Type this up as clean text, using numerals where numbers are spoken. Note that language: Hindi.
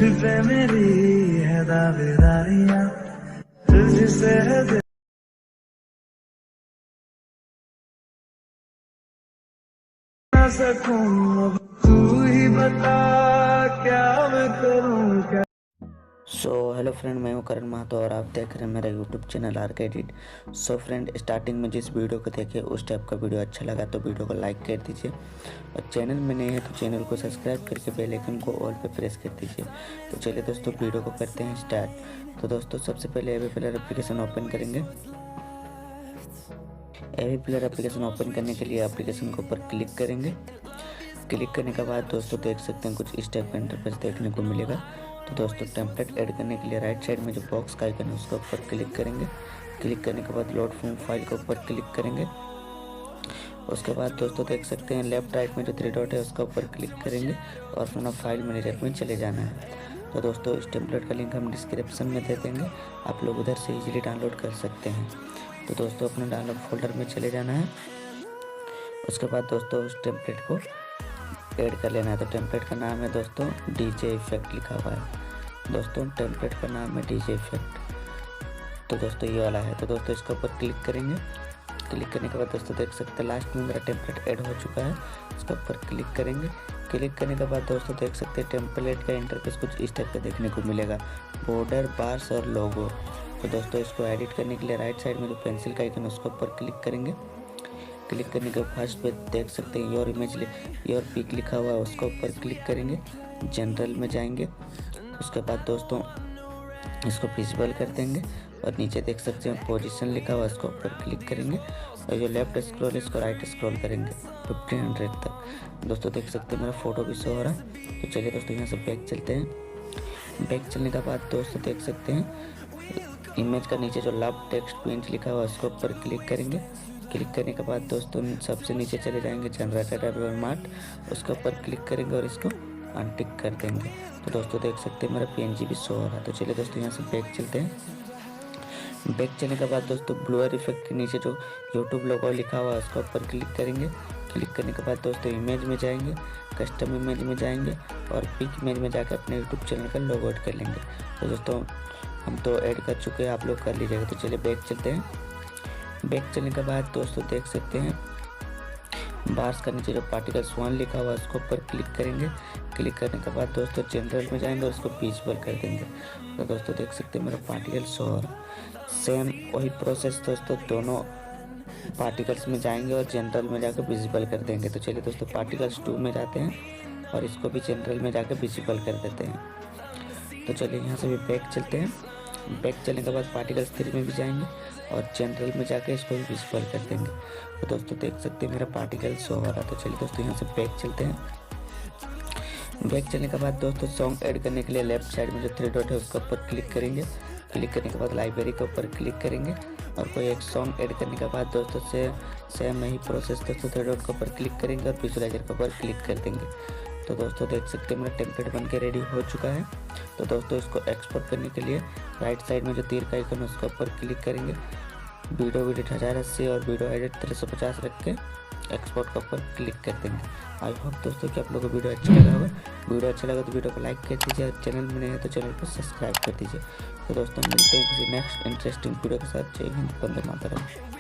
पे मेरी है दावेदारियां, तुझसे है ना सकूं, अब तू ही बता क्या मैं करूं क्या। हेलो फ्रेंड, मैं हूं करण महतो और आप देख रहे हैं मेरा यूट्यूब चैनल 𝗟𝗚𝗡𝗚। फ्रेंड, स्टार्टिंग में जिस वीडियो को देखे उस टाइप का वीडियो अच्छा लगा तो वीडियो को लाइक कर दीजिए, और चैनल में नए हैं तो चैनल को सब्सक्राइब करके बेल आइकन को ऑल पे प्रेस कर दीजिए। तो चलिए दोस्तों, वीडियो को करते हैं स्टार्ट। तो दोस्तों, सबसे पहले एवी प्लेयर एप्लीकेशन ओपन करेंगे। एवी प्लेयर एप्लीकेशन ओपन करने के लिए एप्लीकेशन के ऊपर क्लिक करेंगे। क्लिक करने के बाद दोस्तों देख सकते हैं कुछ इस टाइप का इंटरफेस देखने को मिलेगा। तो दोस्तों, टेम्पलेट ऐड करने के लिए राइट साइड में जो बॉक्स का आइकन है उसके ऊपर क्लिक करेंगे। क्लिक करने के बाद लोड फ्रॉम फाइल के ऊपर क्लिक करेंगे। उसके बाद दोस्तों देख सकते हैं लेफ्ट राइट में जो 3 डॉट है उसका ऊपर क्लिक करेंगे और अपना फाइल मैनेजर में चले जाना है। तो दोस्तों, इस टेम्पलेट का लिंक हम डिस्क्रिप्शन में दे देंगे, आप लोग उधर से इजीली डाउनलोड कर सकते हैं। तो दोस्तों, अपने डाउनलोड फोल्डर में चले जाना है। उसके बाद दोस्तों उस टेम्पलेट को ऐड कर लेना है। तो टेम्पलेट का नाम है दोस्तों डीजे इफेक्ट लिखा हुआ है। दोस्तों, टेम्पलेट का नाम है डीजे इफेक्ट। तो दोस्तों ये वाला है। तो दोस्तों इसके ऊपर क्लिक करेंगे। क्लिक करने के बाद दोस्तों देख सकते हैं लास्ट में मेरा टेम्पलेट ऐड हो चुका है। इसके ऊपर क्लिक करेंगे। क्लिक करने के बाद दोस्तों देख सकते हैं टेम्पलेट का इंटरफेस कुछ इस टाइप का देखने को मिलेगा, बॉर्डर, बार्स और लोगो। तो दोस्तों इसको एडिट करने के लिए राइट साइड में जो पेंसिल का आइकन है उसके ऊपर क्लिक करेंगे। क्लिक करने के फर्स्ट पे देख सकते हैं योर पिक लिखा हुआ है, उसके ऊपर क्लिक करेंगे। जनरल में जाएंगे। उसके बाद दोस्तों इसको विजिबल कर देंगे और नीचे देख सकते हैं पोजीशन लिखा हुआ है, इसको ऊपर क्लिक करेंगे और जो लेफ्ट स्क्रॉल है इसको राइट स्क्रॉल करेंगे 1500 तक। दोस्तों देख सकते हैं मेरा फोटो भी शो हो रहा है। तो चलिए दोस्तों यहाँ से बैक चलते हैं। बैक चलने के बाद दोस्तों देख सकते हैं इमेज का नीचे जो लव टेक्स्ट पेंट लिखा हुआ है उसको ऊपर क्लिक करेंगे। क्लिक करने के बाद दोस्तों सबसे नीचे चले जाएंगे 𝗟𝗓𝗏, उसके ऊपर क्लिक करेंगे और इसको अनटिक कर देंगे। तो दोस्तों देख सकते हैं मेरा PNG भी शो हो रहा है। तो चलिए दोस्तों यहाँ से बैक चलते हैं। बैक चलने के बाद दोस्तों ब्लूअर इफेक्ट के नीचे जो यूट्यूब लोगो लिखा हुआ है उसके ऊपर क्लिक करेंगे। क्लिक करने के बाद दोस्तों इमेज में जाएंगे, कस्टम इमेज में जाएंगे और पिक इमेज में जाकर अपने यूट्यूब चैनल का लोगो ऐड कर लेंगे। तो दोस्तों हम तो ऐड कर चुके हैं, आप लोग कर लीजिएगा। तो चलिए बैक चलते हैं। बैक चलने के बाद दोस्तों देख सकते हैं बार्स का नीचे जो पार्टिकल्स 1 लिखा हुआ है उसको ऊपर क्लिक करेंगे। क्लिक करने के बाद दोस्तों जनरल में जाएंगे और इसको विजिबल कर देंगे। तो दोस्तों देख सकते हैं मेरा पार्टिकल शो हो रहा है। सेम वही प्रोसेस दोस्तों दोनों पार्टिकल्स में जाएंगे और जनरल में जाकर विजिबल कर देंगे। तो चलिए दोस्तों पार्टिकल्स 2 में जाते हैं और इसको भी जनरल में जाकर विजिबल कर देते हैं। तो चलिए यहाँ से भी बैक चलते हैं। बैक चलने के बाद पार्टिकल्स 3 में भी जाएंगे और जनरल में जाके इसको भी विजिबल कर देंगे। तो दोस्तों देख सकते हैं मेरा पार्टिकल शो हो रहा है। तो चलिए दोस्तों यहाँ से बैक चलते हैं। बैक चलने के बाद दोस्तों सॉन्ग ऐड करने के लिए लेफ्ट साइड में जो 3 डॉट है उसके ऊपर क्लिक करेंगे। क्लिक करने के बाद लाइब्रेरी के ऊपर क्लिक करेंगे और कोई एक सॉन्ग ऐड करने के बाद दोस्तों से सेम यही प्रोसेस दोस्तों 3 डॉट के ऊपर क्लिक करेंगे और विजुअलाइजर के ऊपर क्लिक कर देंगे। तो दोस्तों देख सकते हैं मेरा टेम्पलेट बन के रेडी हो चुका है। तो दोस्तों इसको एक्सपोर्ट करने के लिए राइट साइड में जो तीर का आइकन है उसके ऊपर क्लिक करेंगे। वीडियो एडिट 1080 और वीडियो एडिट 350 रख के एक्सपोर्ट के ऊपर क्लिक कर देंगे। आई होप दोस्तों कि आप लोगों को वीडियो अच्छा लगा होगा। वीडियो अच्छा लगा तो वीडियो को लाइक कर दीजिए और चैनल में नए हैं तो चैनल को सब्सक्राइब कर दीजिए। तो दोस्तों मिलते हैं किसी नेक्स्ट इंटरेस्टिंग वीडियो के साथ। जय हिंद, वंदे मातरम।